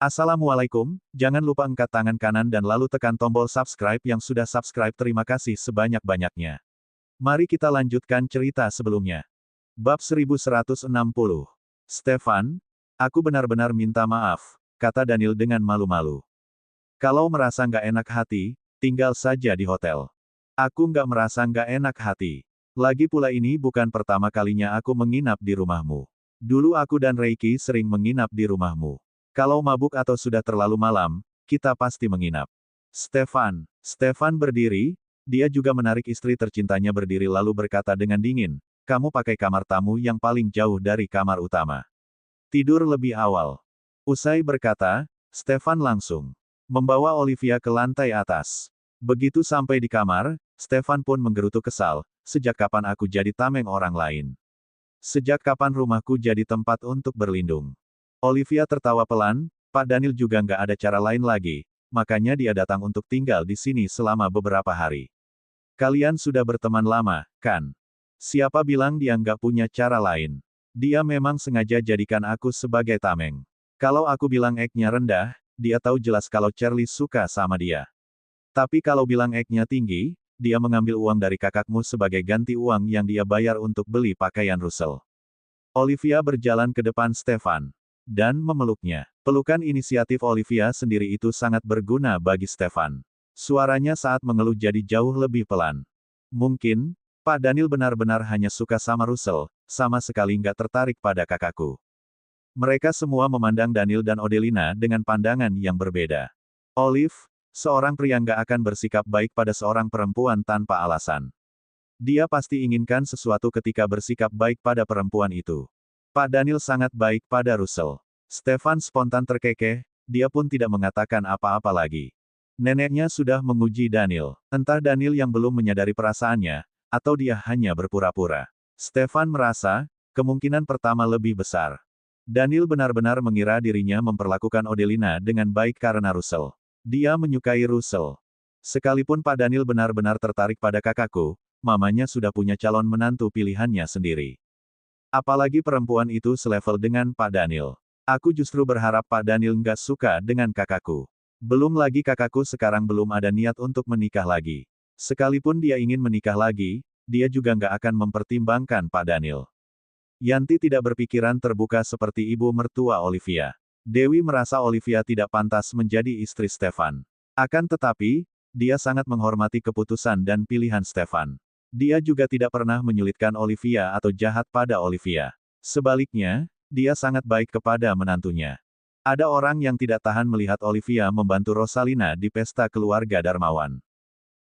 Assalamualaikum, jangan lupa angkat tangan kanan dan lalu tekan tombol subscribe yang sudah subscribe. Terima kasih sebanyak-banyaknya. Mari kita lanjutkan cerita sebelumnya. Bab 1160. Stefan, aku benar-benar minta maaf, kata Daniel dengan malu-malu. Kalau merasa nggak enak hati, tinggal saja di hotel. Aku nggak merasa nggak enak hati. Lagi pula ini bukan pertama kalinya aku menginap di rumahmu. Dulu aku dan Reiki sering menginap di rumahmu. Kalau mabuk atau sudah terlalu malam, kita pasti menginap. Stefan berdiri, dia juga menarik istri tercintanya berdiri lalu berkata dengan dingin, kamu pakai kamar tamu yang paling jauh dari kamar utama. Tidur lebih awal. Usai berkata, Stefan langsung membawa Olivia ke lantai atas. Begitu sampai di kamar, Stefan pun menggerutu kesal, sejak kapan aku jadi tameng orang lain? Sejak kapan rumahku jadi tempat untuk berlindung? Olivia tertawa pelan, Pak Daniel juga nggak ada cara lain lagi, makanya dia datang untuk tinggal di sini selama beberapa hari. Kalian sudah berteman lama, kan? Siapa bilang dia nggak punya cara lain? Dia memang sengaja jadikan aku sebagai tameng. Kalau aku bilang egg-nya rendah, dia tahu jelas kalau Charlie suka sama dia. Tapi kalau bilang egg-nya tinggi, dia mengambil uang dari kakakmu sebagai ganti uang yang dia bayar untuk beli pakaian Russell. Olivia berjalan ke depan Stefan dan memeluknya. Pelukan inisiatif Olivia sendiri itu sangat berguna bagi Stefan. Suaranya saat mengeluh jadi jauh lebih pelan. Mungkin, Pak Daniel benar-benar hanya suka sama Russell, sama sekali nggak tertarik pada kakakku. Mereka semua memandang Daniel dan Odelina dengan pandangan yang berbeda. Olive, seorang pria nggak akan bersikap baik pada seorang perempuan tanpa alasan. Dia pasti inginkan sesuatu ketika bersikap baik pada perempuan itu. Pak Daniel sangat baik pada Russell. Stefan spontan terkekeh, dia pun tidak mengatakan apa-apa lagi. Neneknya sudah menguji Daniel. Entah Daniel yang belum menyadari perasaannya, atau dia hanya berpura-pura. Stefan merasa, kemungkinan pertama lebih besar. Daniel benar-benar mengira dirinya memperlakukan Odelina dengan baik karena Russell. Dia menyukai Russell. Sekalipun Pak Daniel benar-benar tertarik pada kakakku, mamanya sudah punya calon menantu pilihannya sendiri. Apalagi perempuan itu selevel dengan Pak Daniel. Aku justru berharap Pak Daniel nggak suka dengan kakakku. Belum lagi kakakku sekarang belum ada niat untuk menikah lagi. Sekalipun dia ingin menikah lagi, dia juga nggak akan mempertimbangkan Pak Daniel. Yanti tidak berpikiran terbuka seperti ibu mertua Olivia. Dewi merasa Olivia tidak pantas menjadi istri Stefan. Akan tetapi, dia sangat menghormati keputusan dan pilihan Stefan. Dia juga tidak pernah menyulitkan Olivia atau jahat pada Olivia. Sebaliknya, dia sangat baik kepada menantunya. Ada orang yang tidak tahan melihat Olivia membantu Rosalina di pesta keluarga Darmawan.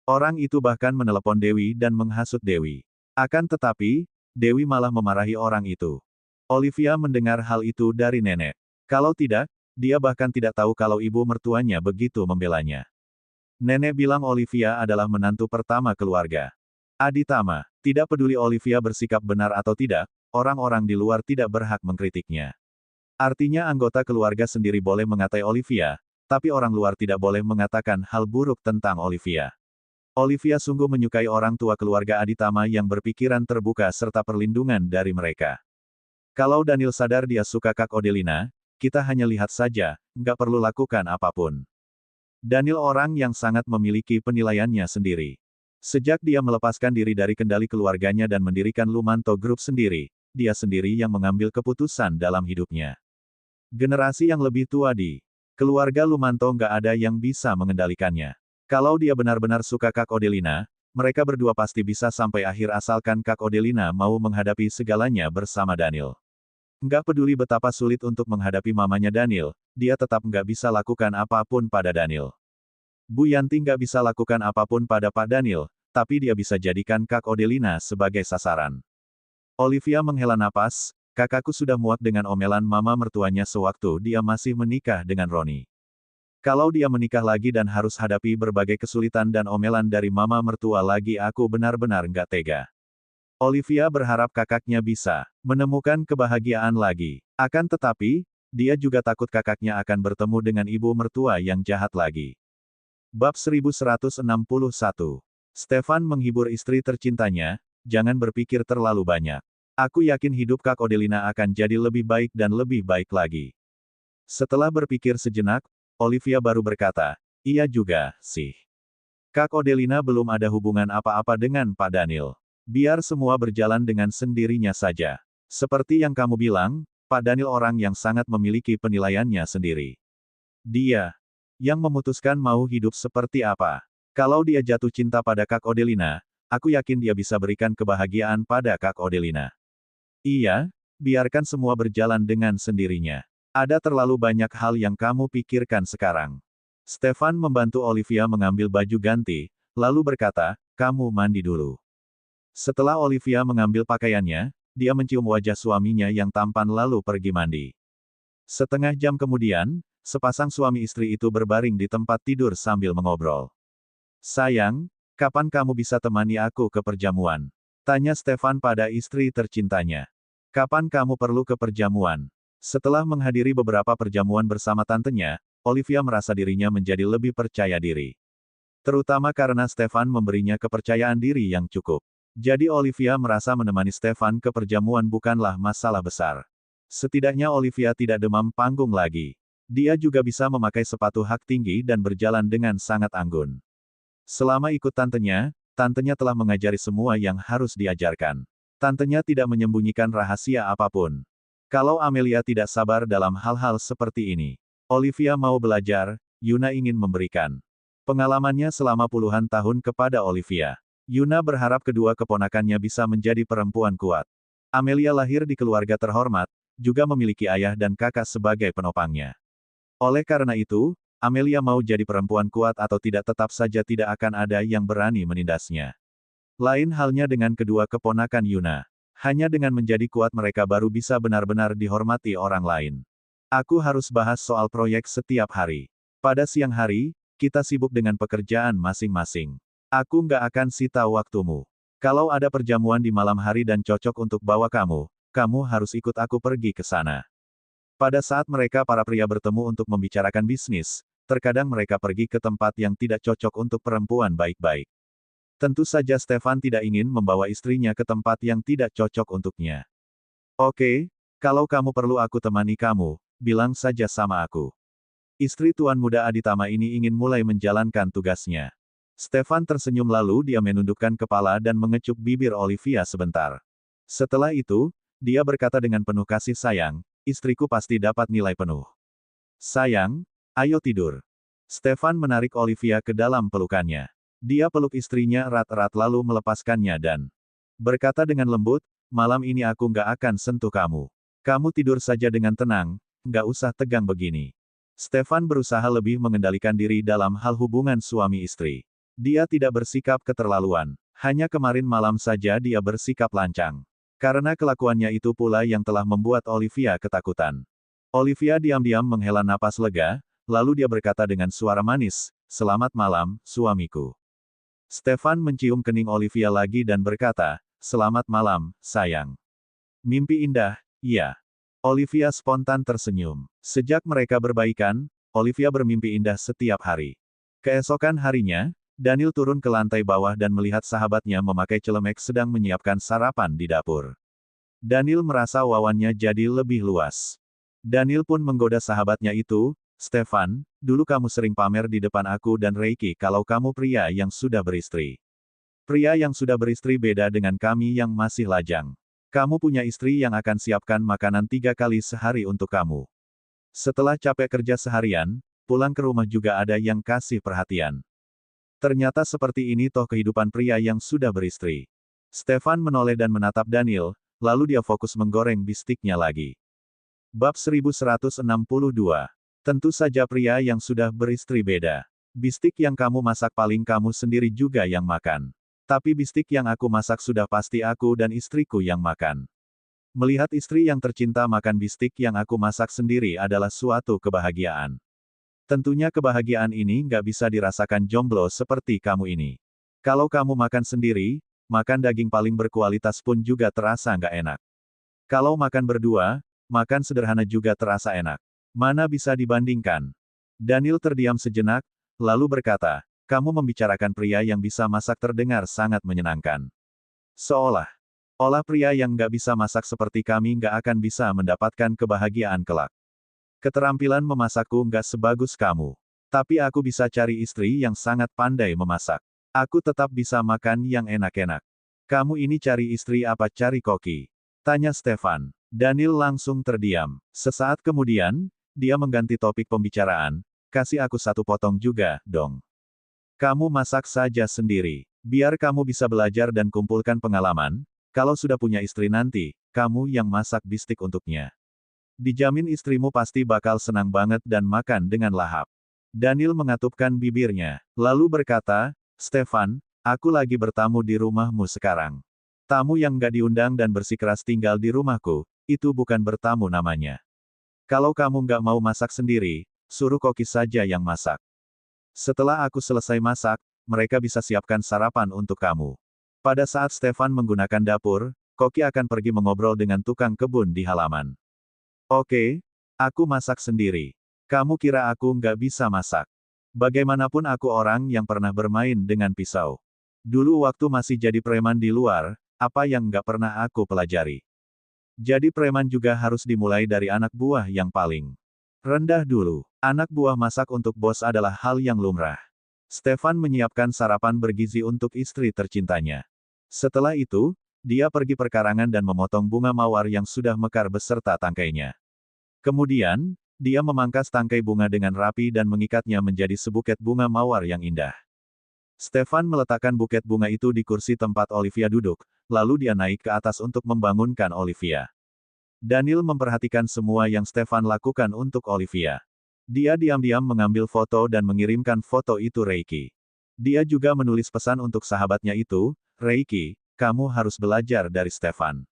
Orang itu bahkan menelepon Dewi dan menghasut Dewi. Akan tetapi, Dewi malah memarahi orang itu. Olivia mendengar hal itu dari nenek. Kalau tidak, dia bahkan tidak tahu kalau ibu mertuanya begitu membelanya. Nenek bilang Olivia adalah menantu pertama keluarga Aditama. Tidak peduli Olivia bersikap benar atau tidak, orang-orang di luar tidak berhak mengkritiknya. Artinya anggota keluarga sendiri boleh mengatai Olivia, tapi orang luar tidak boleh mengatakan hal buruk tentang Olivia. Olivia sungguh menyukai orang tua keluarga Aditama yang berpikiran terbuka serta perlindungan dari mereka. Kalau Daniel sadar dia suka Kak Odelina, kita hanya lihat saja, nggak perlu lakukan apapun. Daniel orang yang sangat memiliki penilaiannya sendiri. Sejak dia melepaskan diri dari kendali keluarganya dan mendirikan Lumanto Group sendiri, dia sendiri yang mengambil keputusan dalam hidupnya. Generasi yang lebih tua di keluarga Lumanto nggak ada yang bisa mengendalikannya. Kalau dia benar-benar suka Kak Odelina, mereka berdua pasti bisa sampai akhir asalkan Kak Odelina mau menghadapi segalanya bersama Daniel. Nggak peduli betapa sulit untuk menghadapi mamanya Daniel, dia tetap nggak bisa lakukan apapun pada Daniel. Bu Yanti nggak bisa lakukan apapun pada Pak Daniel, tapi dia bisa jadikan Kak Odelina sebagai sasaran. Olivia menghela napas, kakakku sudah muak dengan omelan mama mertuanya sewaktu dia masih menikah dengan Roni. Kalau dia menikah lagi dan harus hadapi berbagai kesulitan dan omelan dari mama mertua lagi aku benar-benar nggak tega. Olivia berharap kakaknya bisa menemukan kebahagiaan lagi. Akan tetapi, dia juga takut kakaknya akan bertemu dengan ibu mertua yang jahat lagi. Bab 1161. Stefan menghibur istri tercintanya, jangan berpikir terlalu banyak. Aku yakin hidup Kak Odelina akan jadi lebih baik dan lebih baik lagi. Setelah berpikir sejenak, Olivia baru berkata, iya juga, sih. Kak Odelina belum ada hubungan apa-apa dengan Pak Daniel. Biar semua berjalan dengan sendirinya saja. Seperti yang kamu bilang, Pak Daniel orang yang sangat memiliki penilaiannya sendiri. Dia yang memutuskan mau hidup seperti apa. Kalau dia jatuh cinta pada Kak Odelina, aku yakin dia bisa berikan kebahagiaan pada Kak Odelina. Iya, biarkan semua berjalan dengan sendirinya. Ada terlalu banyak hal yang kamu pikirkan sekarang. Stefan membantu Olivia mengambil baju ganti, lalu berkata, kamu mandi dulu. Setelah Olivia mengambil pakaiannya, dia mencium wajah suaminya yang tampan lalu pergi mandi. Setengah jam kemudian, sepasang suami istri itu berbaring di tempat tidur sambil mengobrol. Sayang, kapan kamu bisa temani aku ke perjamuan? Tanya Stefan pada istri tercintanya. Kapan kamu perlu ke perjamuan? Setelah menghadiri beberapa perjamuan bersama tantenya, Olivia merasa dirinya menjadi lebih percaya diri. Terutama karena Stefan memberinya kepercayaan diri yang cukup. Jadi Olivia merasa menemani Stefan ke perjamuan bukanlah masalah besar. Setidaknya Olivia tidak demam panggung lagi. Dia juga bisa memakai sepatu hak tinggi dan berjalan dengan sangat anggun. Selama ikut tantenya telah mengajari semua yang harus diajarkan. Tantenya tidak menyembunyikan rahasia apapun. Kalau Amelia tidak sabar dalam hal-hal seperti ini. Olivia mau belajar, Yuna ingin memberikan pengalamannya selama puluhan tahun kepada Olivia. Yuna berharap kedua keponakannya bisa menjadi perempuan kuat. Amelia lahir di keluarga terhormat, juga memiliki ayah dan kakak sebagai penopangnya. Oleh karena itu, Amelia mau jadi perempuan kuat atau tidak tetap saja tidak akan ada yang berani menindasnya. Lain halnya dengan kedua keponakan Yuna. Hanya dengan menjadi kuat mereka baru bisa benar-benar dihormati orang lain. Aku harus bahas soal proyek setiap hari. Pada siang hari, kita sibuk dengan pekerjaan masing-masing. Aku nggak akan sita waktumu. Kalau ada perjamuan di malam hari dan cocok untuk bawa kamu, kamu harus ikut aku pergi ke sana. Pada saat mereka para pria bertemu untuk membicarakan bisnis, terkadang mereka pergi ke tempat yang tidak cocok untuk perempuan baik-baik. Tentu saja Stefan tidak ingin membawa istrinya ke tempat yang tidak cocok untuknya. Oke, kalau kamu perlu aku temani kamu, bilang saja sama aku. Istri Tuan Muda Aditama ini ingin mulai menjalankan tugasnya. Stefan tersenyum lalu dia menundukkan kepala dan mengecup bibir Olivia sebentar. Setelah itu, dia berkata dengan penuh kasih sayang, istriku pasti dapat nilai penuh. Sayang, ayo tidur. Stefan menarik Olivia ke dalam pelukannya. Dia peluk istrinya erat-erat lalu melepaskannya dan berkata dengan lembut, malam ini aku nggak akan sentuh kamu. Kamu tidur saja dengan tenang, nggak usah tegang begini. Stefan berusaha lebih mengendalikan diri dalam hal hubungan suami istri. Dia tidak bersikap keterlaluan. Hanya kemarin malam saja dia bersikap lancang. Karena kelakuannya itu pula yang telah membuat Olivia ketakutan. Olivia diam-diam menghela napas lega, lalu dia berkata dengan suara manis, selamat malam, suamiku. Stefan mencium kening Olivia lagi dan berkata, selamat malam, sayang. Mimpi indah, iya. Olivia spontan tersenyum. Sejak mereka berbaikan, Olivia bermimpi indah setiap hari. Keesokan harinya, Daniel turun ke lantai bawah dan melihat sahabatnya memakai celemek sedang menyiapkan sarapan di dapur. Daniel merasa wawannya jadi lebih luas. Daniel pun menggoda sahabatnya itu, Stefan, dulu kamu sering pamer di depan aku dan Reiki kalau kamu pria yang sudah beristri. Pria yang sudah beristri beda dengan kami yang masih lajang. Kamu punya istri yang akan siapkan makanan 3 kali sehari untuk kamu. Setelah capek kerja seharian, pulang ke rumah juga ada yang kasih perhatian. Ternyata seperti ini toh kehidupan pria yang sudah beristri. Stefan menoleh dan menatap Daniel, lalu dia fokus menggoreng bistiknya lagi. Bab 1162. Tentu saja pria yang sudah beristri beda. Bistik yang kamu masak paling kamu sendiri juga yang makan. Tapi bistik yang aku masak sudah pasti aku dan istriku yang makan. Melihat istri yang tercinta makan bistik yang aku masak sendiri adalah suatu kebahagiaan. Tentunya kebahagiaan ini nggak bisa dirasakan jomblo seperti kamu ini. Kalau kamu makan sendiri, makan daging paling berkualitas pun juga terasa nggak enak. Kalau makan berdua, makan sederhana juga terasa enak. Mana bisa dibandingkan? Daniel terdiam sejenak, lalu berkata, kamu membicarakan pria yang bisa masak terdengar sangat menyenangkan. Seolah-olah pria yang nggak bisa masak seperti kami nggak akan bisa mendapatkan kebahagiaan kelak. Keterampilan memasakku nggak sebagus kamu. Tapi aku bisa cari istri yang sangat pandai memasak. Aku tetap bisa makan yang enak-enak. Kamu ini cari istri apa cari koki? Tanya Stefan. Daniel langsung terdiam. Sesaat kemudian, dia mengganti topik pembicaraan. Kasih aku satu potong juga, dong. Kamu masak saja sendiri. Biar kamu bisa belajar dan kumpulkan pengalaman. Kalau sudah punya istri nanti, kamu yang masak bistik untuknya. Dijamin istrimu pasti bakal senang banget dan makan dengan lahap. Daniel mengatupkan bibirnya, lalu berkata, Stefan, aku lagi bertamu di rumahmu sekarang. Tamu yang gak diundang dan bersikeras tinggal di rumahku, itu bukan bertamu namanya. Kalau kamu gak mau masak sendiri, suruh koki saja yang masak. Setelah aku selesai masak, mereka bisa siapkan sarapan untuk kamu. Pada saat Stefan menggunakan dapur, koki akan pergi mengobrol dengan tukang kebun di halaman. Oke, aku masak sendiri. Kamu kira aku nggak bisa masak? Bagaimanapun aku orang yang pernah bermain dengan pisau. Dulu waktu masih jadi preman di luar, apa yang nggak pernah aku pelajari. Jadi preman juga harus dimulai dari anak buah yang paling rendah dulu. Anak buah masak untuk bos adalah hal yang lumrah. Stefan menyiapkan sarapan bergizi untuk istri tercintanya. Setelah itu, dia pergi perkarangan dan memotong bunga mawar yang sudah mekar beserta tangkainya. Kemudian, dia memangkas tangkai bunga dengan rapi dan mengikatnya menjadi sebuket bunga mawar yang indah. Stefan meletakkan buket bunga itu di kursi tempat Olivia duduk, lalu dia naik ke atas untuk membangunkan Olivia. Daniel memperhatikan semua yang Stefan lakukan untuk Olivia. Dia diam-diam mengambil foto dan mengirimkan foto itu Reiki. Dia juga menulis pesan untuk sahabatnya itu, Reiki, kamu harus belajar dari Stefan.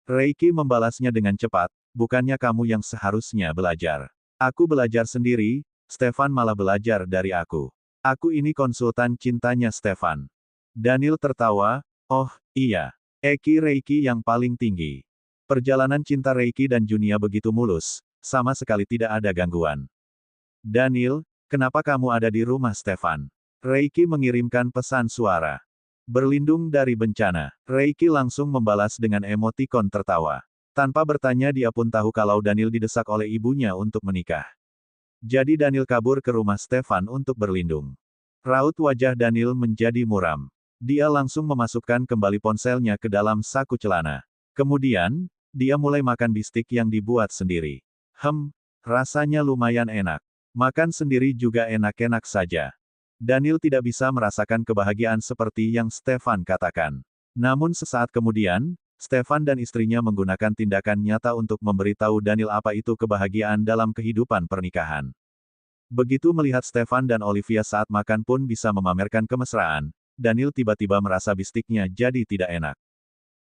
Reiki membalasnya dengan cepat, bukannya kamu yang seharusnya belajar. Aku belajar sendiri, Stefan malah belajar dari aku. Aku ini konsultan cintanya Stefan. Daniel tertawa, oh, iya. Eki Reiki yang paling tinggi. Perjalanan cinta Reiki dan Junia begitu mulus, sama sekali tidak ada gangguan. Daniel, kenapa kamu ada di rumah Stefan? Reiki mengirimkan pesan suara. Berlindung dari bencana. Reiki langsung membalas dengan emotikon tertawa. Tanpa bertanya dia pun tahu kalau Daniel didesak oleh ibunya untuk menikah. Jadi Daniel kabur ke rumah Stefan untuk berlindung. Raut wajah Daniel menjadi muram. Dia langsung memasukkan kembali ponselnya ke dalam saku celana. Kemudian, dia mulai makan bistik yang dibuat sendiri. Rasanya lumayan enak. Makan sendiri juga enak-enak saja. Daniel tidak bisa merasakan kebahagiaan seperti yang Stefan katakan. Namun sesaat kemudian, Stefan dan istrinya menggunakan tindakan nyata untuk memberitahu Daniel apa itu kebahagiaan dalam kehidupan pernikahan. Begitu melihat Stefan dan Olivia saat makan pun bisa memamerkan kemesraan, Daniel tiba-tiba merasa bistiknya jadi tidak enak.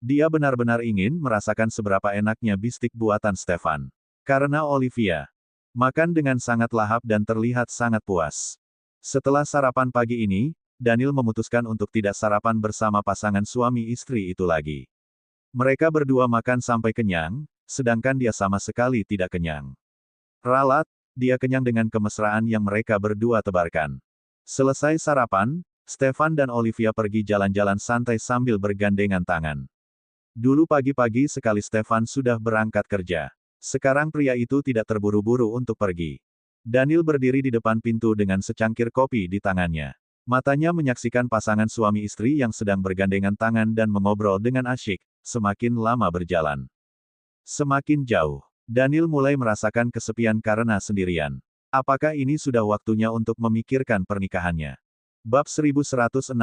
Dia benar-benar ingin merasakan seberapa enaknya bistik buatan Stefan. Karena Olivia makan dengan sangat lahap dan terlihat sangat puas. Setelah sarapan pagi ini, Daniel memutuskan untuk tidak sarapan bersama pasangan suami istri itu lagi. Mereka berdua makan sampai kenyang, sedangkan dia sama sekali tidak kenyang. Ralat, dia kenyang dengan kemesraan yang mereka berdua tebarkan. Selesai sarapan, Stefan dan Olivia pergi jalan-jalan santai sambil bergandengan tangan. Dulu pagi-pagi sekali Stefan sudah berangkat kerja. Sekarang pria itu tidak terburu-buru untuk pergi. Daniel berdiri di depan pintu dengan secangkir kopi di tangannya. Matanya menyaksikan pasangan suami istri yang sedang bergandengan tangan dan mengobrol dengan asyik, semakin lama berjalan. Semakin jauh, Daniel mulai merasakan kesepian karena sendirian. Apakah ini sudah waktunya untuk memikirkan pernikahannya? Bab 1163.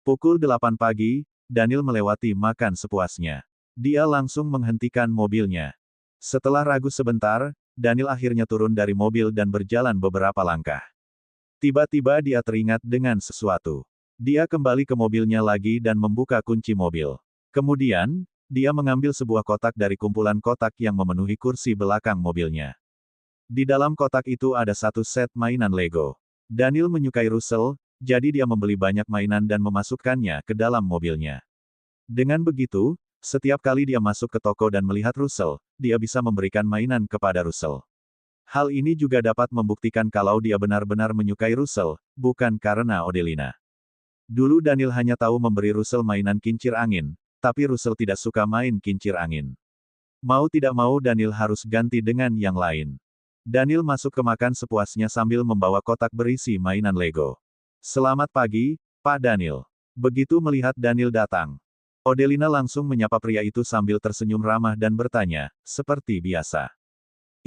Pukul 8 pagi, Daniel melewati makan sepuasnya. Dia langsung menghentikan mobilnya. Setelah ragu sebentar, Daniel akhirnya turun dari mobil dan berjalan beberapa langkah. Tiba-tiba dia teringat dengan sesuatu. Dia kembali ke mobilnya lagi dan membuka kunci mobil. Kemudian, dia mengambil sebuah kotak dari kumpulan kotak yang memenuhi kursi belakang mobilnya. Di dalam kotak itu ada satu set mainan Lego. Daniel menyukai Russell, jadi dia membeli banyak mainan dan memasukkannya ke dalam mobilnya. Dengan begitu, setiap kali dia masuk ke toko dan melihat Russell, dia bisa memberikan mainan kepada Russell. Hal ini juga dapat membuktikan kalau dia benar-benar menyukai Russell, bukan karena Odelina. Dulu Daniel hanya tahu memberi Russell mainan kincir angin, tapi Russell tidak suka main kincir angin. Mau tidak mau Daniel harus ganti dengan yang lain. Daniel masuk ke makan sepuasnya sambil membawa kotak berisi mainan Lego. Selamat pagi, Pak Daniel. Begitu melihat Daniel datang, Odelina langsung menyapa pria itu sambil tersenyum ramah dan bertanya, seperti biasa.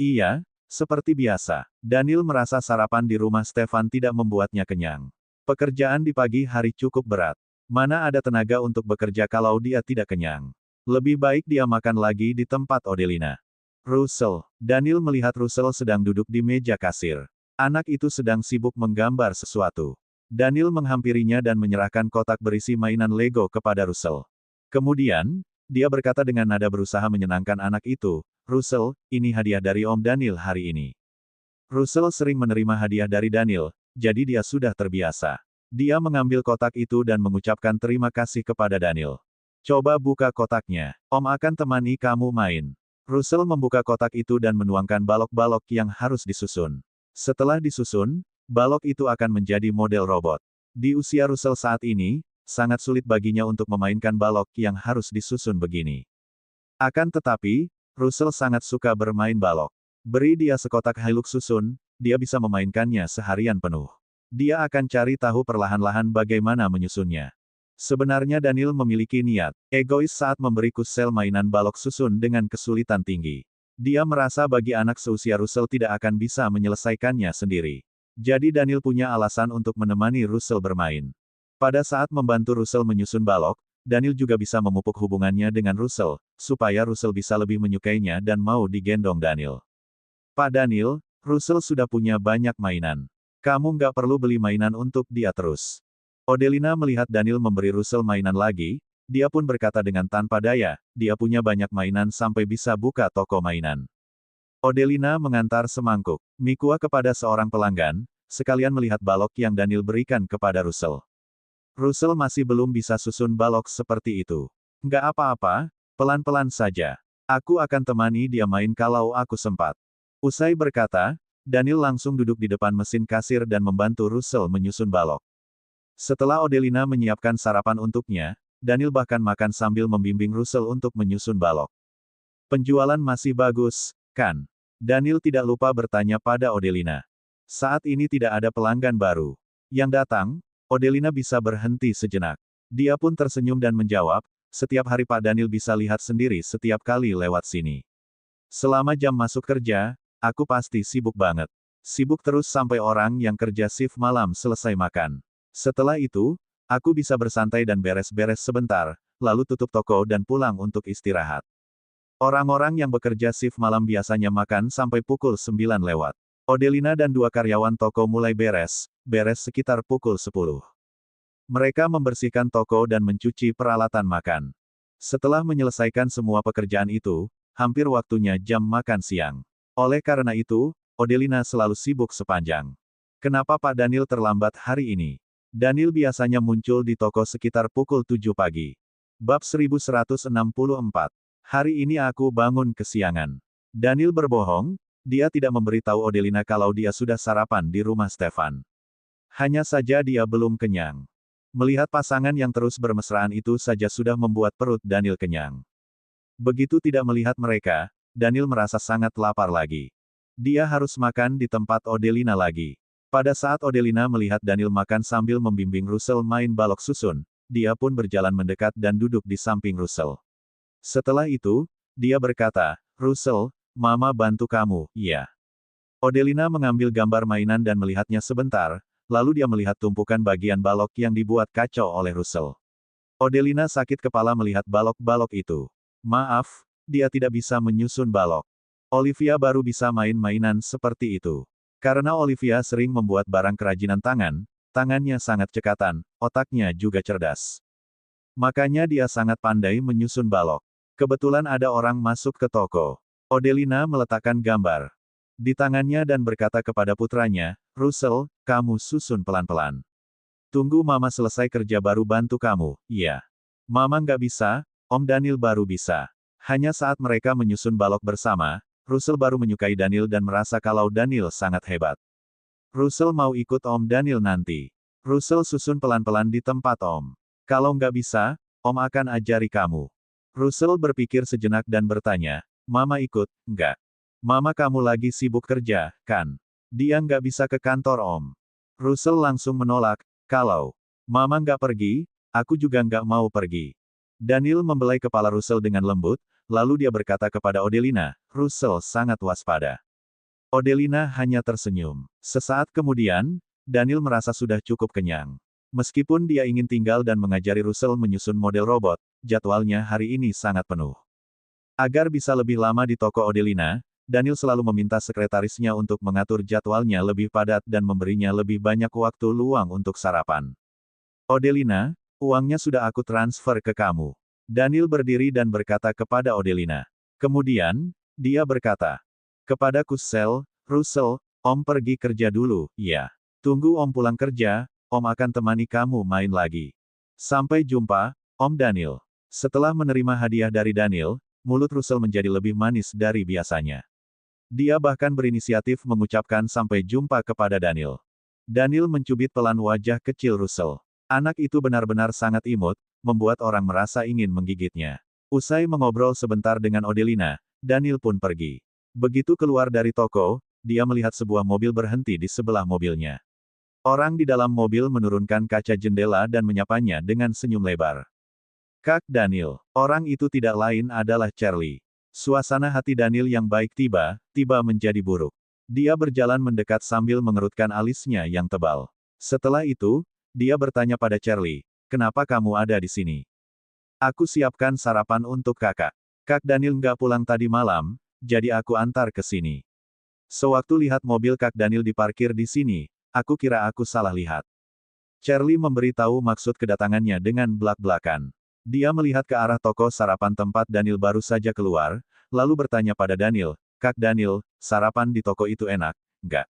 Iya, seperti biasa. Daniel merasa sarapan di rumah Stefan tidak membuatnya kenyang. Pekerjaan di pagi hari cukup berat. Mana ada tenaga untuk bekerja kalau dia tidak kenyang. Lebih baik dia makan lagi di tempat Odelina. Russell. Daniel melihat Russell sedang duduk di meja kasir. Anak itu sedang sibuk menggambar sesuatu. Daniel menghampirinya dan menyerahkan kotak berisi mainan Lego kepada Russell. Kemudian, dia berkata dengan nada berusaha menyenangkan anak itu, Russell, ini hadiah dari Om Daniel hari ini. Russell sering menerima hadiah dari Daniel, jadi dia sudah terbiasa. Dia mengambil kotak itu dan mengucapkan terima kasih kepada Daniel. Coba buka kotaknya. Om akan temani kamu main. Russell membuka kotak itu dan menuangkan balok-balok yang harus disusun. Setelah disusun, balok itu akan menjadi model robot. Di usia Russell saat ini, sangat sulit baginya untuk memainkan balok yang harus disusun begini. Akan tetapi, Russell sangat suka bermain balok. Beri dia sekotak Hilux susun, dia bisa memainkannya seharian penuh. Dia akan cari tahu perlahan-lahan bagaimana menyusunnya. Sebenarnya Daniel memiliki niat egois saat memberi Russell mainan balok susun dengan kesulitan tinggi. Dia merasa bagi anak seusia Russell tidak akan bisa menyelesaikannya sendiri. Jadi Daniel punya alasan untuk menemani Russell bermain. Pada saat membantu Russell menyusun balok, Daniel juga bisa memupuk hubungannya dengan Russell, supaya Russell bisa lebih menyukainya dan mau digendong Daniel. Pak Daniel, Russell sudah punya banyak mainan. Kamu nggak perlu beli mainan untuk dia terus. Odelina melihat Daniel memberi Russell mainan lagi, dia pun berkata dengan tanpa daya, dia punya banyak mainan sampai bisa buka toko mainan. Odelina mengantar semangkuk mie kuah kepada seorang pelanggan, sekalian melihat balok yang Daniel berikan kepada Russell. Russell masih belum bisa susun balok seperti itu. Nggak apa-apa, pelan-pelan saja. Aku akan temani dia main kalau aku sempat. Usai berkata, Daniel langsung duduk di depan mesin kasir dan membantu Russell menyusun balok. Setelah Odelina menyiapkan sarapan untuknya, Daniel bahkan makan sambil membimbing Russell untuk menyusun balok. Penjualan masih bagus, kan? Daniel tidak lupa bertanya pada Odelina. Saat ini tidak ada pelanggan baru. Yang datang, Odelina bisa berhenti sejenak. Dia pun tersenyum dan menjawab, setiap hari Pak Daniel bisa lihat sendiri setiap kali lewat sini. Selama jam masuk kerja, aku pasti sibuk banget. Sibuk terus sampai orang yang kerja shift malam selesai makan. Setelah itu, aku bisa bersantai dan beres-beres sebentar, lalu tutup toko dan pulang untuk istirahat. Orang-orang yang bekerja shift malam biasanya makan sampai pukul 9 lewat. Odelina dan dua karyawan toko mulai beres sekitar pukul 10. Mereka membersihkan toko dan mencuci peralatan makan. Setelah menyelesaikan semua pekerjaan itu, hampir waktunya jam makan siang. Oleh karena itu, Odelina selalu sibuk sepanjang. Kenapa Pak Daniel terlambat hari ini? Daniel biasanya muncul di toko sekitar pukul 7 pagi. Bab 1164. Hari ini aku bangun kesiangan. Daniel berbohong, dia tidak memberitahu Odelina kalau dia sudah sarapan di rumah Stefan. Hanya saja dia belum kenyang. Melihat pasangan yang terus bermesraan itu saja sudah membuat perut Daniel kenyang. Begitu tidak melihat mereka, Daniel merasa sangat lapar lagi. Dia harus makan di tempat Odelina lagi. Pada saat Odelina melihat Daniel makan sambil membimbing Russell main balok susun, dia pun berjalan mendekat dan duduk di samping Russell. Setelah itu, dia berkata, Russell, Mama bantu kamu, ya. Odelina mengambil gambar mainan dan melihatnya sebentar, lalu dia melihat tumpukan bagian balok yang dibuat kacau oleh Russell. Odelina sakit kepala melihat balok-balok itu. Maaf, dia tidak bisa menyusun balok. Olivia baru bisa main mainan seperti itu. Karena Olivia sering membuat barang kerajinan tangan, tangannya sangat cekatan, otaknya juga cerdas. Makanya dia sangat pandai menyusun balok. Kebetulan ada orang masuk ke toko. Odelina meletakkan gambar di tangannya dan berkata kepada putranya, Russell, kamu susun pelan-pelan. Tunggu Mama selesai kerja baru bantu kamu, iya. Mama nggak bisa, Om Daniel baru bisa. Hanya saat mereka menyusun balok bersama, Russell baru menyukai Daniel dan merasa kalau Daniel sangat hebat. Russell mau ikut Om Daniel nanti. Russell susun pelan-pelan di tempat Om. Kalau nggak bisa, Om akan ajari kamu. Russell berpikir sejenak dan bertanya, Mama ikut, nggak? Mama kamu lagi sibuk kerja, kan? Dia nggak bisa ke kantor Om. Russell langsung menolak, kalau Mama nggak pergi, aku juga nggak mau pergi. Daniel membelai kepala Russell dengan lembut, lalu dia berkata kepada Odelina, Russell sangat waspada. Odelina hanya tersenyum. Sesaat kemudian, Daniel merasa sudah cukup kenyang. Meskipun dia ingin tinggal dan mengajari Russell menyusun model robot, jadwalnya hari ini sangat penuh. Agar bisa lebih lama di toko Odelina, Daniel selalu meminta sekretarisnya untuk mengatur jadwalnya lebih padat dan memberinya lebih banyak waktu luang untuk sarapan. Odelina, uangnya sudah aku transfer ke kamu. Daniel berdiri dan berkata kepada Odelina. Kemudian, dia berkata kepada Kusel, Russell, Om pergi kerja dulu, ya. Tunggu Om pulang kerja, Om akan temani kamu main lagi. Sampai jumpa, Om Daniel. Setelah menerima hadiah dari Daniel, mulut Russell menjadi lebih manis dari biasanya. Dia bahkan berinisiatif mengucapkan sampai jumpa kepada Daniel. Daniel mencubit pelan wajah kecil Russell. Anak itu benar-benar sangat imut, membuat orang merasa ingin menggigitnya. Usai mengobrol sebentar dengan Odelina, Daniel pun pergi. Begitu keluar dari toko, dia melihat sebuah mobil berhenti di sebelah mobilnya. Orang di dalam mobil menurunkan kaca jendela dan menyapanya dengan senyum lebar. Kak Daniel, orang itu tidak lain adalah Charlie. Suasana hati Daniel yang baik tiba-tiba menjadi buruk. Dia berjalan mendekat sambil mengerutkan alisnya yang tebal. Setelah itu, dia bertanya pada Charlie, kenapa kamu ada di sini? Aku siapkan sarapan untuk kakak. Kak Daniel nggak pulang tadi malam, jadi aku antar ke sini. Sewaktu lihat mobil Kak Daniel diparkir di sini, aku kira aku salah lihat. Charlie memberitahu maksud kedatangannya dengan belak-belakan. Dia melihat ke arah toko sarapan tempat Daniel baru saja keluar, lalu bertanya pada Daniel, Kak Daniel, sarapan di toko itu enak, nggak?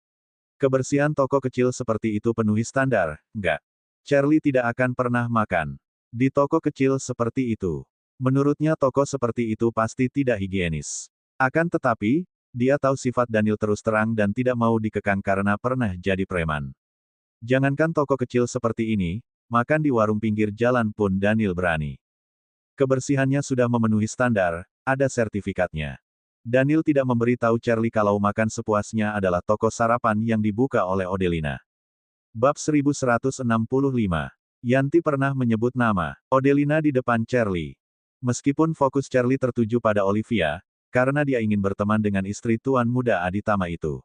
Kebersihan toko kecil seperti itu penuhi standar, nggak? Charlie tidak akan pernah makan di toko kecil seperti itu. Menurutnya toko seperti itu pasti tidak higienis. Akan tetapi, dia tahu sifat Daniel terus terang dan tidak mau dikekang karena pernah jadi preman. Jangankan toko kecil seperti ini, makan di warung pinggir jalan pun Daniel berani. Kebersihannya sudah memenuhi standar, ada sertifikatnya. Daniel tidak memberitahu Charlie kalau makan sepuasnya adalah toko sarapan yang dibuka oleh Odelina. Bab 1165. Yanti pernah menyebut nama Odelina di depan Charlie. Meskipun fokus Charlie tertuju pada Olivia, karena dia ingin berteman dengan istri tuan muda Aditama itu.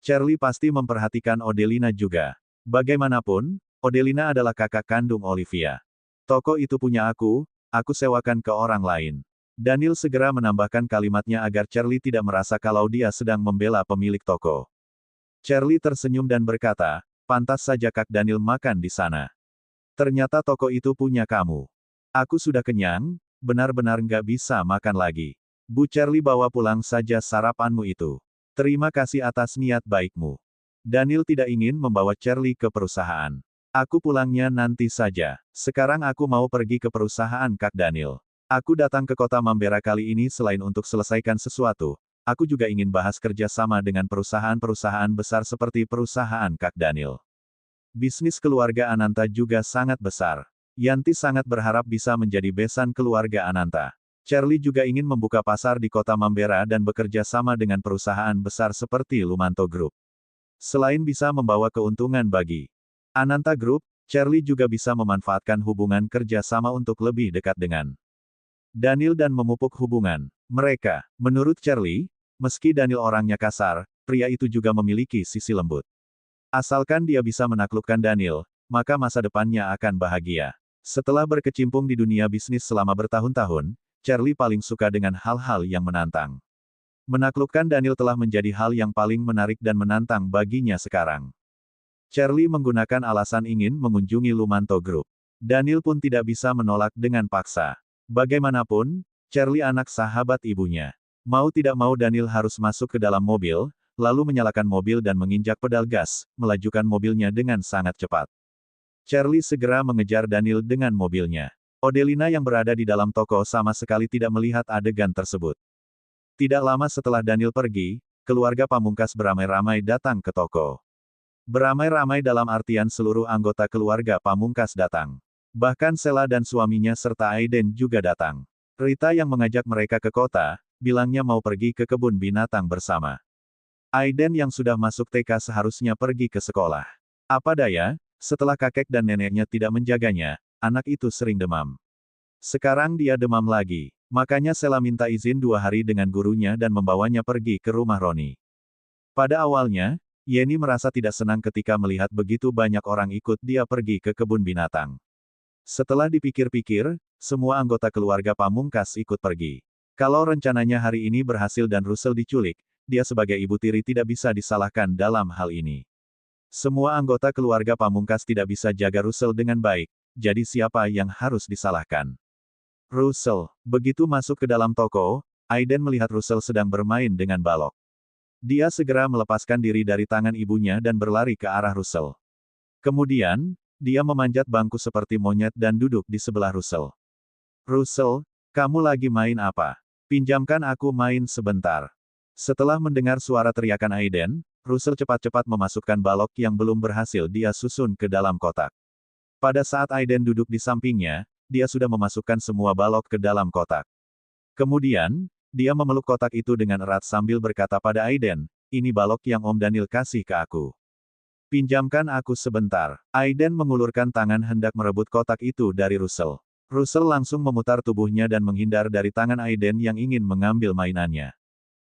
Charlie pasti memperhatikan Odelina juga. Bagaimanapun, Odelina adalah kakak kandung Olivia. Toko itu punya aku sewakan ke orang lain. Daniel segera menambahkan kalimatnya agar Charlie tidak merasa kalau dia sedang membela pemilik toko. Charlie tersenyum dan berkata, pantas saja Kak Daniel makan di sana. Ternyata toko itu punya kamu. Aku sudah kenyang, benar-benar nggak bisa makan lagi. Bu Charlie bawa pulang saja sarapanmu itu. Terima kasih atas niat baikmu. Daniel tidak ingin membawa Charlie ke perusahaan. Aku pulangnya nanti saja. Sekarang aku mau pergi ke perusahaan Kak Daniel. Aku datang ke kota Mambera kali ini selain untuk selesaikan sesuatu. Aku juga ingin bahas kerja sama dengan perusahaan-perusahaan besar seperti perusahaan Kak Daniel. Bisnis keluarga Ananta juga sangat besar. Yanti sangat berharap bisa menjadi besan keluarga Ananta. Charlie juga ingin membuka pasar di kota Mambera dan bekerja sama dengan perusahaan besar seperti Lumanto Group. Selain bisa membawa keuntungan bagi Ananta Group, Charlie juga bisa memanfaatkan hubungan kerja sama untuk lebih dekat dengan Daniel dan memupuk hubungan mereka. Menurut Charlie, meski Daniel orangnya kasar, pria itu juga memiliki sisi lembut. Asalkan dia bisa menaklukkan Daniel, maka masa depannya akan bahagia. Setelah berkecimpung di dunia bisnis selama bertahun-tahun, Charlie paling suka dengan hal-hal yang menantang. Menaklukkan Daniel telah menjadi hal yang paling menarik dan menantang baginya sekarang. Charlie menggunakan alasan ingin mengunjungi Lumanto Group. Daniel pun tidak bisa menolak dengan paksa. Bagaimanapun, Charlie anak sahabat ibunya. Mau tidak mau Daniel harus masuk ke dalam mobil, lalu menyalakan mobil dan menginjak pedal gas, melajukan mobilnya dengan sangat cepat. Charlie segera mengejar Daniel dengan mobilnya. Odelina yang berada di dalam toko sama sekali tidak melihat adegan tersebut. Tidak lama setelah Daniel pergi, keluarga Pamungkas beramai-ramai datang ke toko. Beramai-ramai dalam artian seluruh anggota keluarga Pamungkas datang. Bahkan Sela dan suaminya serta Aiden juga datang. Rita yang mengajak mereka ke kota, bilangnya mau pergi ke kebun binatang bersama. Aiden yang sudah masuk TK seharusnya pergi ke sekolah. Apa daya, setelah kakek dan neneknya tidak menjaganya, anak itu sering demam. Sekarang dia demam lagi. Makanya Sela minta izin 2 hari dengan gurunya dan membawanya pergi ke rumah Roni. Pada awalnya, Yeni merasa tidak senang ketika melihat begitu banyak orang ikut dia pergi ke kebun binatang. Setelah dipikir-pikir, semua anggota keluarga Pamungkas ikut pergi. Kalau rencananya hari ini berhasil dan Russell diculik, dia sebagai ibu tiri tidak bisa disalahkan dalam hal ini. Semua anggota keluarga Pamungkas tidak bisa jaga Russell dengan baik, jadi siapa yang harus disalahkan? Russell. Begitu masuk ke dalam toko, Aiden melihat Russell sedang bermain dengan balok. Dia segera melepaskan diri dari tangan ibunya dan berlari ke arah Russell. Kemudian, dia memanjat bangku seperti monyet dan duduk di sebelah Russell. Russell, kamu lagi main apa? Pinjamkan aku main sebentar. Setelah mendengar suara teriakan Aiden, Russell cepat-cepat memasukkan balok yang belum berhasil dia susun ke dalam kotak. Pada saat Aiden duduk di sampingnya, dia sudah memasukkan semua balok ke dalam kotak. Kemudian, dia memeluk kotak itu dengan erat sambil berkata pada Aiden, ini balok yang Om Daniel kasih ke aku. Pinjamkan aku sebentar. Aiden mengulurkan tangan hendak merebut kotak itu dari Russell. Russell langsung memutar tubuhnya dan menghindar dari tangan Aiden yang ingin mengambil mainannya.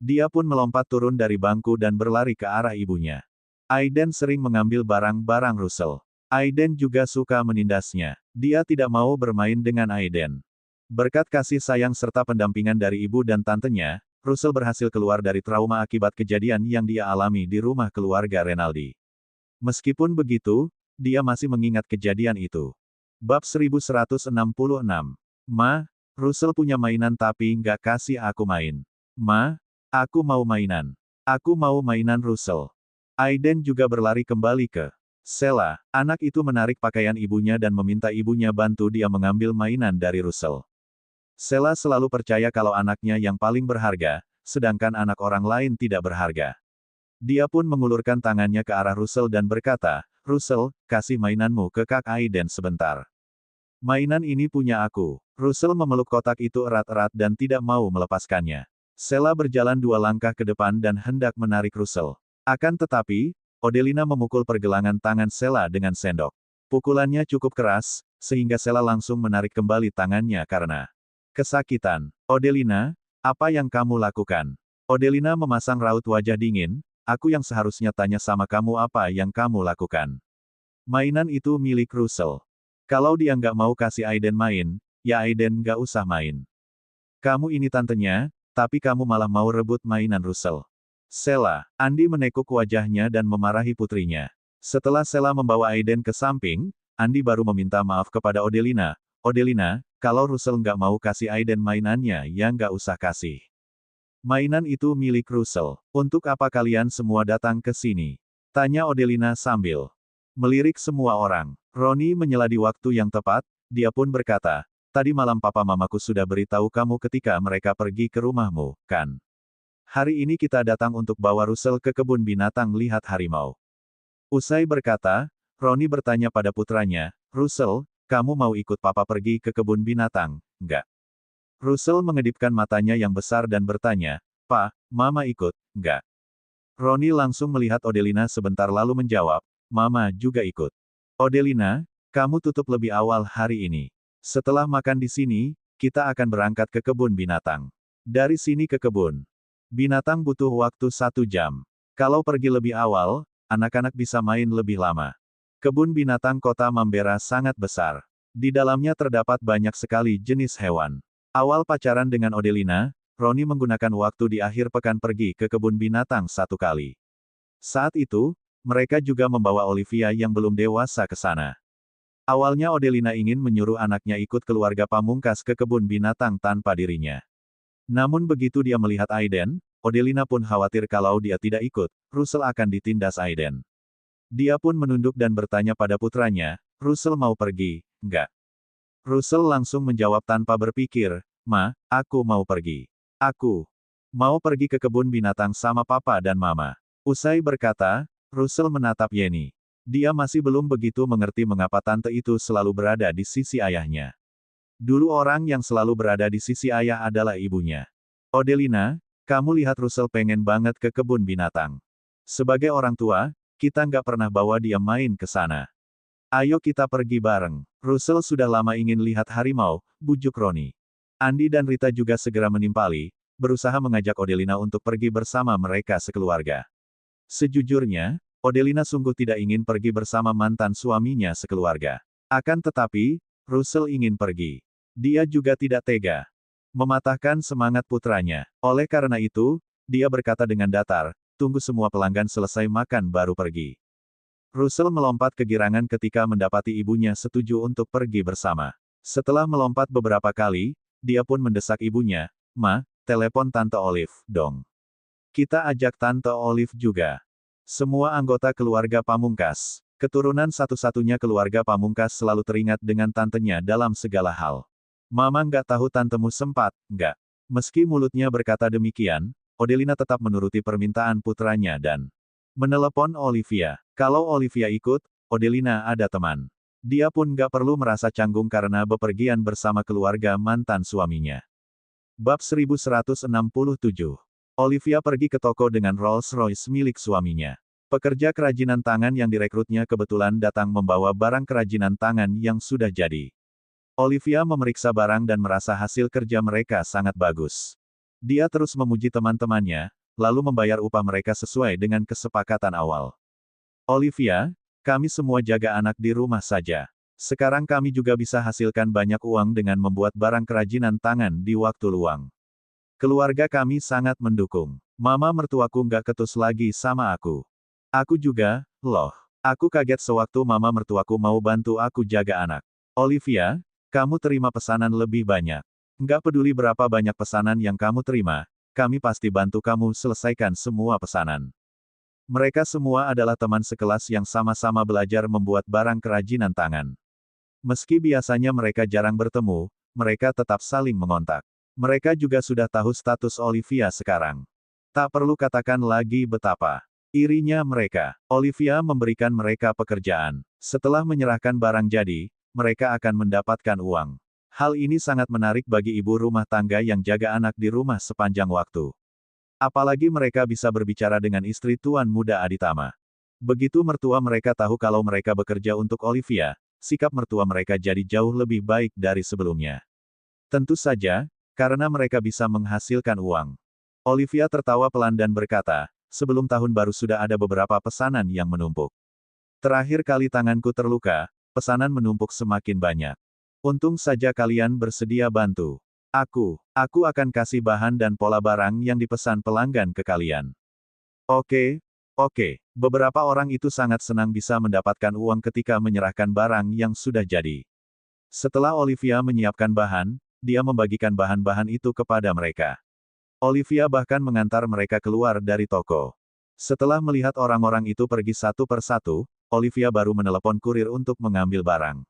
Dia pun melompat turun dari bangku dan berlari ke arah ibunya. Aiden sering mengambil barang-barang Russell. Aiden juga suka menindasnya. Dia tidak mau bermain dengan Aiden. Berkat kasih sayang serta pendampingan dari ibu dan tantenya, Russell berhasil keluar dari trauma akibat kejadian yang dia alami di rumah keluarga Renaldi. Meskipun begitu, dia masih mengingat kejadian itu. Bab 1166. Ma, Russell punya mainan tapi nggak kasih aku main. Ma, aku mau mainan. Aku mau mainan Russell. Aiden juga berlari kembali ke Sela. Anak itu menarik pakaian ibunya dan meminta ibunya bantu dia mengambil mainan dari Russell. Sela selalu percaya kalau anaknya yang paling berharga, sedangkan anak orang lain tidak berharga. Dia pun mengulurkan tangannya ke arah Russell dan berkata, Russell, kasih mainanmu ke Kak Aiden sebentar. Mainan ini punya aku. Russell memeluk kotak itu erat-erat dan tidak mau melepaskannya. Sela berjalan 2 langkah ke depan dan hendak menarik Russell. Akan tetapi, Odelina memukul pergelangan tangan Sela dengan sendok. Pukulannya cukup keras, sehingga Sela langsung menarik kembali tangannya karena kesakitan. Odelina, apa yang kamu lakukan? Odelina memasang raut wajah dingin, aku yang seharusnya tanya sama kamu apa yang kamu lakukan. Mainan itu milik Russell. Kalau dia nggak mau kasih Aiden main, ya Aiden nggak usah main. Kamu ini tantenya, tapi kamu malah mau rebut mainan Russell. Sela, Andi menekuk wajahnya dan memarahi putrinya. Setelah Sela membawa Aiden ke samping, Andi baru meminta maaf kepada Odelina. Odelina, kalau Russell nggak mau kasih Aiden mainannya ya nggak usah kasih. Mainan itu milik Russell. Untuk apa kalian semua datang ke sini? Tanya Odelina sambil melirik semua orang. Roni menyela di waktu yang tepat, dia pun berkata, tadi malam papa mamaku sudah beritahu kamu ketika mereka pergi ke rumahmu, kan? Hari ini kita datang untuk bawa Russell ke kebun binatang lihat harimau. Usai berkata, Roni bertanya pada putranya, Russell, kamu mau ikut papa pergi ke kebun binatang, enggak? Russell mengedipkan matanya yang besar dan bertanya, Pa, mama ikut, enggak? Roni langsung melihat Odelina sebentar lalu menjawab, mama juga ikut. Odelina, kamu tutup lebih awal hari ini. Setelah makan di sini, kita akan berangkat ke kebun binatang. Dari sini ke kebun binatang butuh waktu 1 jam. Kalau pergi lebih awal, anak-anak bisa main lebih lama. Kebun binatang kota Mambera sangat besar. Di dalamnya terdapat banyak sekali jenis hewan. Awal pacaran dengan Odelina, Roni menggunakan waktu di akhir pekan pergi ke kebun binatang 1 kali. Saat itu, mereka juga membawa Olivia yang belum dewasa ke sana. Awalnya Odelina ingin menyuruh anaknya ikut keluarga Pamungkas ke kebun binatang tanpa dirinya. Namun begitu dia melihat Aiden, Odelina pun khawatir kalau dia tidak ikut, Russell akan ditindas Aiden. Dia pun menunduk dan bertanya pada putranya, Russell mau pergi, enggak? Russell langsung menjawab tanpa berpikir, Ma, aku mau pergi. Aku mau pergi ke kebun binatang sama papa dan mama. Usai berkata, Russell menatap Yeni. Dia masih belum begitu mengerti mengapa tante itu selalu berada di sisi ayahnya. Dulu orang yang selalu berada di sisi ayah adalah ibunya. Odelina, kamu lihat Russell pengen banget ke kebun binatang. Sebagai orang tua, kita nggak pernah bawa dia main ke sana. Ayo kita pergi bareng. Russell sudah lama ingin lihat harimau, bujuk Roni. Andi dan Rita juga segera menimpali, berusaha mengajak Odelina untuk pergi bersama mereka sekeluarga. Sejujurnya, Odelina sungguh tidak ingin pergi bersama mantan suaminya sekeluarga. Akan tetapi, Russell ingin pergi. Dia juga tidak tega mematahkan semangat putranya. Oleh karena itu, dia berkata dengan datar, tunggu semua pelanggan selesai makan baru pergi. Russell melompat kegirangan ketika mendapati ibunya setuju untuk pergi bersama. Setelah melompat beberapa kali, dia pun mendesak ibunya, "Ma, telepon Tante Olive, dong. Kita ajak Tante Olive juga." Semua anggota keluarga Pamungkas, keturunan satu-satunya keluarga Pamungkas selalu teringat dengan tantenya dalam segala hal. Mama nggak tahu tantemu sempat, nggak. Meski mulutnya berkata demikian, Odelina tetap menuruti permintaan putranya dan menelepon Olivia. Kalau Olivia ikut, Odelina ada teman. Dia pun nggak perlu merasa canggung karena bepergian bersama keluarga mantan suaminya. Bab 1167. Olivia pergi ke toko dengan Rolls-Royce milik suaminya. Pekerja kerajinan tangan yang direkrutnya kebetulan datang membawa barang kerajinan tangan yang sudah jadi. Olivia memeriksa barang dan merasa hasil kerja mereka sangat bagus. Dia terus memuji teman-temannya, lalu membayar upah mereka sesuai dengan kesepakatan awal. Olivia, kami semua jaga anak di rumah saja. Sekarang kami juga bisa hasilkan banyak uang dengan membuat barang kerajinan tangan di waktu luang. Keluarga kami sangat mendukung. Mama mertuaku nggak ketus lagi sama aku. Aku juga, loh. Aku kaget sewaktu mama mertuaku mau bantu aku jaga anak. Olivia, kamu terima pesanan lebih banyak. Nggak peduli berapa banyak pesanan yang kamu terima, kami pasti bantu kamu selesaikan semua pesanan. Mereka semua adalah teman sekelas yang sama-sama belajar membuat barang kerajinan tangan. Meski biasanya mereka jarang bertemu, mereka tetap saling mengontak. Mereka juga sudah tahu status Olivia sekarang. Tak perlu katakan lagi betapa irinya mereka. Olivia memberikan mereka pekerjaan. Setelah menyerahkan barang jadi, mereka akan mendapatkan uang. Hal ini sangat menarik bagi ibu rumah tangga yang jaga anak di rumah sepanjang waktu. Apalagi mereka bisa berbicara dengan istri Tuan Muda Aditama. Begitu mertua mereka tahu kalau mereka bekerja untuk Olivia, sikap mertua mereka jadi jauh lebih baik dari sebelumnya. Tentu saja, karena mereka bisa menghasilkan uang. Olivia tertawa pelan dan berkata, sebelum tahun baru sudah ada beberapa pesanan yang menumpuk. Terakhir kali tanganku terluka, pesanan menumpuk semakin banyak. Untung saja kalian bersedia bantu. Aku akan kasih bahan dan pola barang yang dipesan pelanggan ke kalian. Oke. Beberapa orang itu sangat senang bisa mendapatkan uang ketika menyerahkan barang yang sudah jadi. Setelah Olivia menyiapkan bahan, dia membagikan bahan-bahan itu kepada mereka. Olivia bahkan mengantar mereka keluar dari toko. Setelah melihat orang-orang itu pergi satu persatu, Olivia baru menelepon kurir untuk mengambil barang.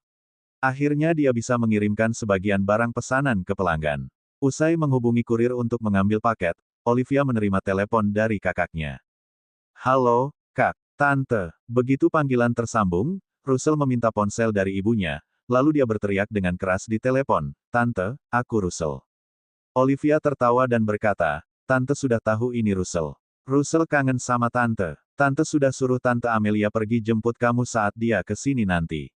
Akhirnya dia bisa mengirimkan sebagian barang pesanan ke pelanggan. Usai menghubungi kurir untuk mengambil paket, Olivia menerima telepon dari kakaknya. Halo, Kak, Tante. Begitu panggilan tersambung, Russell meminta ponsel dari ibunya, lalu dia berteriak dengan keras di telepon, Tante, aku Russell. Olivia tertawa dan berkata, Tante sudah tahu ini Russell. Russell kangen sama Tante. Tante sudah suruh Tante Amelia pergi jemput kamu saat dia ke sini nanti.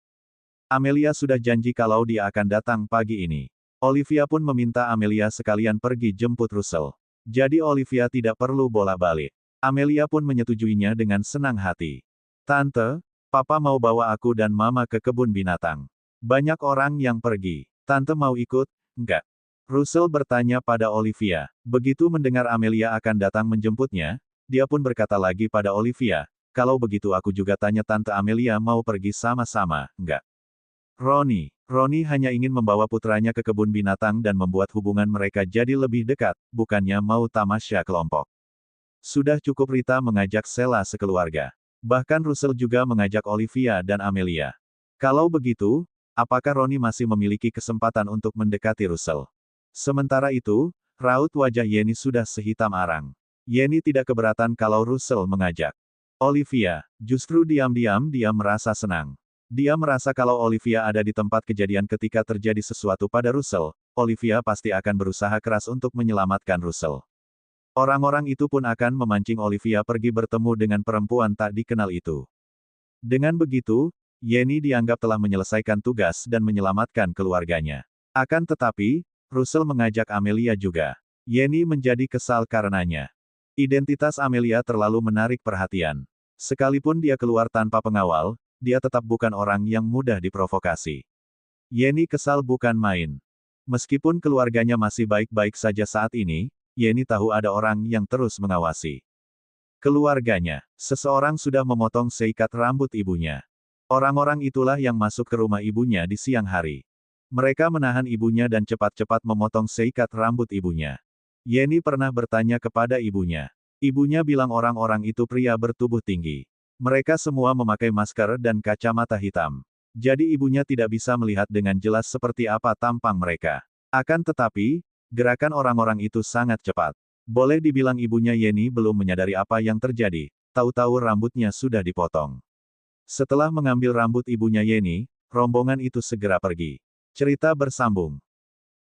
Amelia sudah janji kalau dia akan datang pagi ini. Olivia pun meminta Amelia sekalian pergi jemput Russell. Jadi Olivia tidak perlu bolak-balik. Amelia pun menyetujuinya dengan senang hati. Tante, Papa mau bawa aku dan Mama ke kebun binatang. Banyak orang yang pergi. Tante mau ikut? Enggak. Russell bertanya pada Olivia. Begitu mendengar Amelia akan datang menjemputnya, dia pun berkata lagi pada Olivia, kalau begitu aku juga tanya Tante Amelia mau pergi sama-sama, enggak? Roni hanya ingin membawa putranya ke kebun binatang dan membuat hubungan mereka jadi lebih dekat, bukannya mau tamasya kelompok. Sudah cukup Rita mengajak Sheila sekeluarga. Bahkan Russell juga mengajak Olivia dan Amelia. Kalau begitu, apakah Roni masih memiliki kesempatan untuk mendekati Russell? Sementara itu, raut wajah Yenny sudah sehitam arang. Yenny tidak keberatan kalau Russell mengajak Olivia. Justru diam-diam dia merasa senang. Dia merasa kalau Olivia ada di tempat kejadian ketika terjadi sesuatu pada Russell, Olivia pasti akan berusaha keras untuk menyelamatkan Russell. Orang-orang itu pun akan memancing Olivia pergi bertemu dengan perempuan tak dikenal itu. Dengan begitu, Yenny dianggap telah menyelesaikan tugas dan menyelamatkan keluarganya. Akan tetapi, Russell mengajak Amelia juga. Yenny menjadi kesal karenanya. Identitas Amelia terlalu menarik perhatian. Sekalipun dia keluar tanpa pengawal, dia tetap bukan orang yang mudah diprovokasi. Yenny kesal bukan main. Meskipun keluarganya masih baik-baik saja saat ini, Yenny tahu ada orang yang terus mengawasi keluarganya. Seseorang sudah memotong seikat rambut ibunya. Orang-orang itulah yang masuk ke rumah ibunya di siang hari. Mereka menahan ibunya dan cepat-cepat memotong seikat rambut ibunya. Yenny pernah bertanya kepada ibunya. Ibunya bilang orang-orang itu pria bertubuh tinggi. Mereka semua memakai masker dan kacamata hitam. Jadi ibunya tidak bisa melihat dengan jelas seperti apa tampang mereka. Akan tetapi, gerakan orang-orang itu sangat cepat. Boleh dibilang ibunya Yenny belum menyadari apa yang terjadi, tahu-tahu rambutnya sudah dipotong. Setelah mengambil rambut ibunya Yenny, rombongan itu segera pergi. Cerita bersambung.